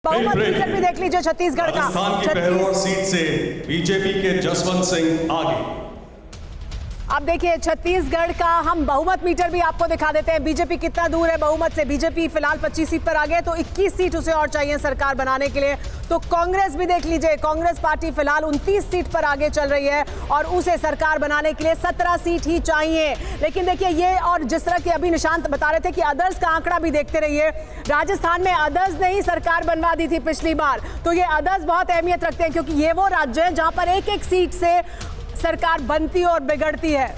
बहुमत मीटर भी देख लीजिए छत्तीसगढ़ का। राजस्थान की बहरौर सीट से बीजेपी के जसवंत सिंह आगे। अब देखिए छत्तीसगढ़ का हम बहुमत मीटर भी आपको दिखा देते हैं। बीजेपी कितना दूर है बहुमत से। बीजेपी फिलहाल 25 सीट पर आ गए, तो 21 सीट उसे और चाहिए सरकार बनाने के लिए। तो कांग्रेस भी देख लीजिए, कांग्रेस पार्टी फिलहाल 29 सीट पर आगे चल रही है और उसे सरकार बनाने के लिए 17 सीट ही चाहिए। लेकिन देखिए ये, और जिस तरह की अभी निशांत बता रहे थे कि अदर्स का आंकड़ा भी देखते रहिए। राजस्थान में अदर्स ने ही सरकार बनवा दी थी पिछली बार, तो ये अदर्स बहुत अहमियत रखते हैं क्योंकि ये वो राज्य है जहां पर एक एक सीट से सरकार बनती और बिगड़ती है।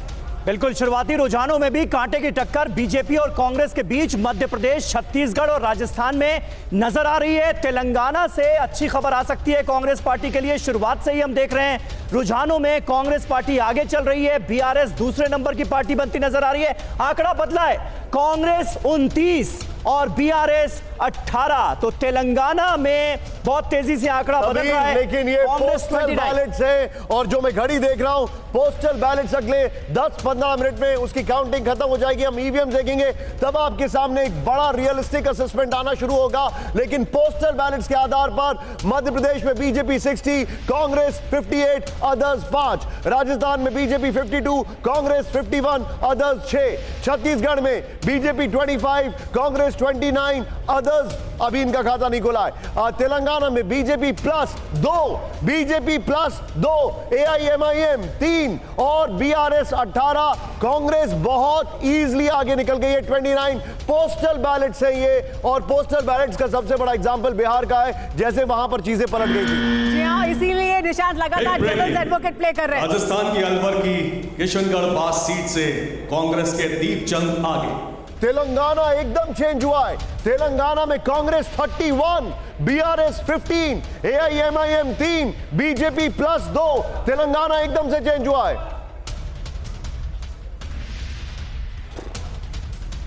बिल्कुल, शुरुआती रुझानों में भी कांटे की टक्कर बीजेपी और कांग्रेस के बीच मध्य प्रदेश, छत्तीसगढ़ और राजस्थान में नजर आ रही है। तेलंगाना से अच्छी खबर आ सकती है कांग्रेस पार्टी के लिए। शुरुआत से ही हम देख रहे हैं रुझानों में कांग्रेस पार्टी आगे चल रही है, बीआरएस दूसरे नंबर की पार्टी बनती नजर आ रही है। आंकड़ा बदला है, कांग्रेस 29 और बीआरएस 18। तो तेलंगाना में बहुत तेजी से आंकड़ा बदल रहा है। लेकिन ये पोस्टल बैलेट्स है और जो मैं घड़ी देख रहा हूं, पोस्टल बैलेट्स अगले 10-15 मिनट में उसकी काउंटिंग खत्म हो जाएगी। हम ईवीएम देखेंगे तब आपके सामने एक बड़ा रियलिस्टिक असेसमेंट आना शुरू होगा। लेकिन पोस्टल बैलेट्स के आधार पर मध्य प्रदेश में बीजेपी 60, कांग्रेस 58, अदर्स 5। राजस्थान में बीजेपी 52, कांग्रेस 51, अदर्स 6। छत्तीसगढ़ में बीजेपी 25, कांग्रेस 29, अदर्स अभी इनका खाता नहीं खुला है। तेलंगाना में बीजेपी +2, बीजेपी +2, एआईएमआईएम 3 और बीआरएस 18। कांग्रेस बहुत इजीली आगे निकल गई है, 29। पोस्टल बैलेट्स है ये, और पोस्टल बैलेट्स का सबसे बड़ा एग्जांपल बिहार का है, जैसे वहां पर चीजें पलट गई थी। जी हां, इसीलिए निशांत लगातार डेविल्स एडवोकेट प्ले कर रहे हैं। राजस्थान की अलवर की किशनगढ़ पास सीट से कांग्रेस के दीपचंद आगे। तेलंगाना एकदम चेंज हुआ है। तेलंगाना में Congress 31, BRS 15, AIMIM 3, BJP +2। Telangana एकदम से चेंज हुआ है।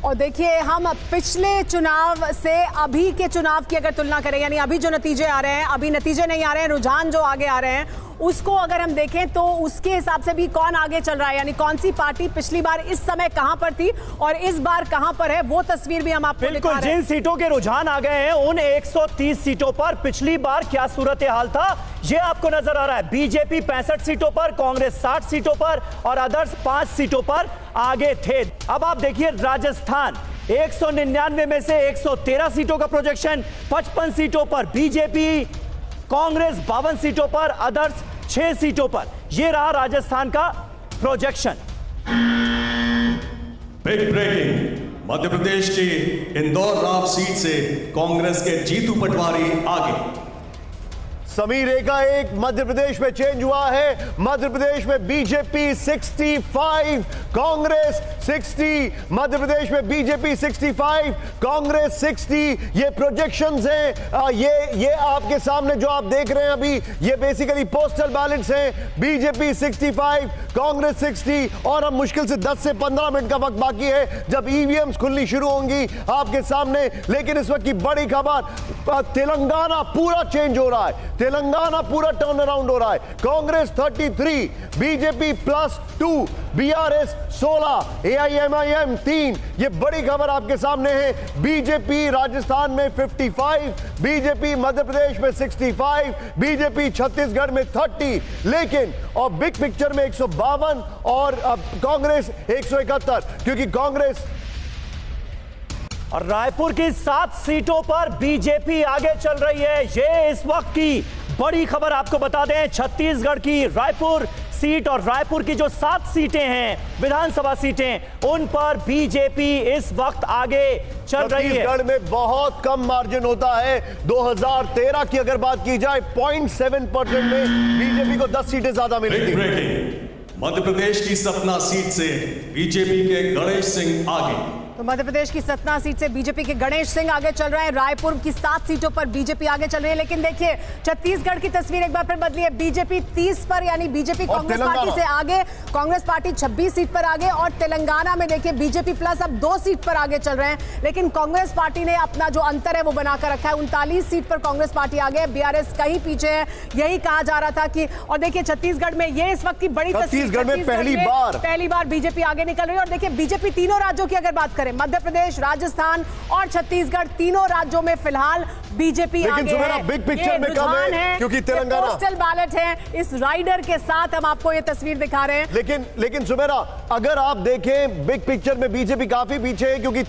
और देखिए हम पिछले चुनाव से अभी के चुनाव की अगर तुलना करें, यानी अभी जो नतीजे आ रहे हैं, अभी नतीजे नहीं आ रहे हैं, रुझान जो आगे आ रहे हैं, उसको अगर हम देखें तो उसके हिसाब से भी कौन आगे चल रहा है, यानी कौन सी पार्टी पिछली बार इस समय कहां पर थी और इस बार कहां पर है, वो तस्वीर भी हम आपको दिखा रहे हैं। जिन सीटों के रुझान आ गए हैं उन 130 सीटों पर पिछली बार क्या सूरत हाल था ये आपको नजर आ रहा है। बीजेपी 65 सीटों पर, कांग्रेस 60 सीटों पर और अदर्स 5 सीटों पर आगे थे। अब आप देखिए राजस्थान 199 में से 113 सीटों का प्रोजेक्शन, 55 सीटों पर बीजेपी, कांग्रेस 52 सीटों पर, अदर्स 6 सीटों पर। यह रहा राजस्थान का projection. Big breaking, Madhya Pradesh की इंदौर राव सीट से कांग्रेस के जीतू पटवारी आगे। समीर एकाएक मध्य प्रदेश में चेंज हुआ है। मध्य प्रदेश में बीजेपी 65, कांग्रेस 60। मध्य प्रदेश में बीजेपी 65, कांग्रेस 60। ये प्रोजेक्शंस हैं। ये आपके सामने जो आप देख रहे हैं अभी, ये बेसिकली पोस्टल बैलेट्स हैं। बीजेपी 65, कांग्रेस 60 और अब मुश्किल से 10 से 15 मिनट का वक्त बाकी है जब ईवीएम्स खुलनी शुरू होंगी आपके सामने। लेकिन इस वक्त की बड़ी खबर, तेलंगाना पूरा चेंज हो रहा है। तेलंगाना पूरा टर्न अराउंड हो रहा है। Congress 33, BJP +2, BRS 16, AIMIM 3। ये बड़ी खबर आपके सामने है। बीजेपी राजस्थान में 55, बीजेपी मध्य प्रदेश में 65, बीजेपी छत्तीसगढ़ में 30। लेकिन और बिग पिक्चर में 152 और कांग्रेस 171, क्योंकि कांग्रेस और रायपुर की 7 सीटों पर बीजेपी आगे चल रही है। ये इस वक्त की बड़ी खबर आपको बता दें। छत्तीसगढ़ की रायपुर सीट और रायपुर की जो 7 सीटें हैं विधानसभा सीटें, उन पर बीजेपी इस वक्त आगे चल रही है। छत्तीसगढ़ में बहुत कम मार्जिन होता है। 2013 की अगर बात की जाए 0.7% में बीजेपी को 10 सीटें ज्यादा मिली थी। मध्य प्रदेश की सतना सीट से बीजेपी के गणेश सिंह आगे। तो मध्य प्रदेश की सतना सीट से बीजेपी के गणेश सिंह आगे चल रहे हैं। रायपुर की 7 सीटों पर बीजेपी आगे चल रही है। लेकिन देखिए छत्तीसगढ़ की तस्वीर एक बार फिर बदली है। बीजेपी 30 पर, यानी बीजेपी कांग्रेस पार्टी से आगे, कांग्रेस पार्टी 26 सीट पर आगे। और तेलंगाना में देखिए बीजेपी प्लस अब 2 सीट पर आगे चल रहे हैं। लेकिन कांग्रेस पार्टी ने अपना जो अंतर है वो बनाकर रखा है। 39 सीट पर कांग्रेस पार्टी आगे, बीआरएस कहीं पीछे है, यही कहा जा रहा था कि। और देखिए छत्तीसगढ़ में ये इस वक्त की बड़ी तस्वीर, छत्तीसगढ़ में पहली बार बीजेपी आगे निकल रही है। और देखिए बीजेपी तीनों राज्यों की अगर बात करें, करें, मध्य प्रदेश, राजस्थान और छत्तीसगढ़ तीनों राज्यों में फिलहाल बीजेपी आगे है। बिग पिक्चर में कम है क्योंकि तेलंगाना पोस्टल बैलेट है। इस राइडर के साथ हम आपको ये तस्वीर दिखा रहे हैं। लेकिन सुमेरा, अगर आप देखें बिग पिक्चर में बीजेपी काफी पीछे है क्योंकि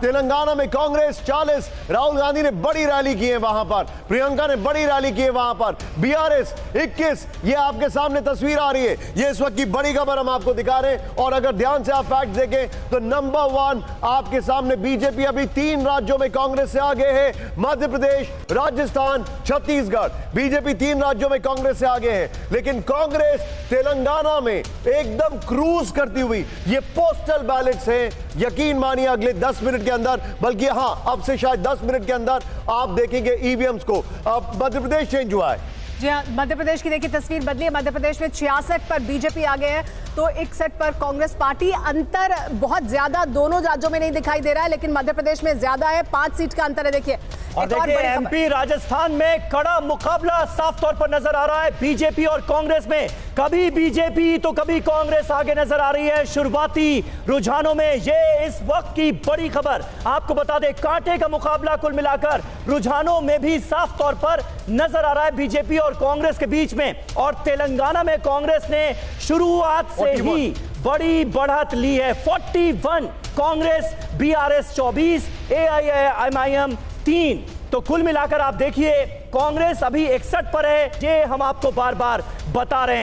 तेलंगाना में कांग्रेस 40, राहुल गांधी ने बड़ी रैली की है वहां पर, प्रियंका ने बड़ी रैली की है वहां पर, बीआरएस 21। ये आपके सामने तस्वीर आ रही है, ये इस वक्त की बड़ी खबर हम आपको दिखा रहे हैं। और अगर ध्यान से आप फैक्ट देखें तो नंबर 1 आपके सामने बीजेपी अभी 3 राज्यों में कांग्रेस से आगे है, मध्य प्रदेश, राजस्थान, छत्तीसगढ़। बीजेपी 3 राज्यों में कांग्रेस से आगे है, लेकिन कांग्रेस तेलंगाना में एकदम क्रूज करती हुई, ये पोस्टल बैलेट्स हैं, यकीन मानिए अगले 10 मिनट के अंदर, बल्कि हां अब से शायद 10 मिनट के अंदर आप देखेंगे ईवीएम्स को। अब मध्य प्रदेश चेंज हुआ है। जी हाँ, मध्य प्रदेश की देखिए तस्वीर बदली है। मध्य प्रदेश में 66 पर बीजेपी आगे है तो 61 पर कांग्रेस पार्टी। अंतर बहुत ज्यादा दोनों राज्यों में नहीं दिखाई दे रहा है, लेकिन मध्य प्रदेश में ज्यादा है, 5 सीट का अंतर है। देखिए और देखिए एमपी राजस्थान में कड़ा मुकाबला साफ तौर पर नजर आ रहा है बीजेपी और कांग्रेस में। कभी बीजेपी तो कभी कांग्रेस आगे नजर आ रही है शुरुआती रुझानों में। ये इस वक्त की बड़ी खबर आपको बता दें, कांटे का मुकाबला कुल मिलाकर रुझानों में भी साफ तौर पर नजर आ रहा है बीजेपी और कांग्रेस के बीच में। और तेलंगाना में कांग्रेस ने शुरुआत से ही बड़ी बढ़त ली है, 41 कांग्रेस, बीआरएस 24, एआईएमआईएम 3। तो कुल मिलाकर आप देखिए कांग्रेस अभी 61 पर है, ये हम आपको बार बार बता रहे हैं।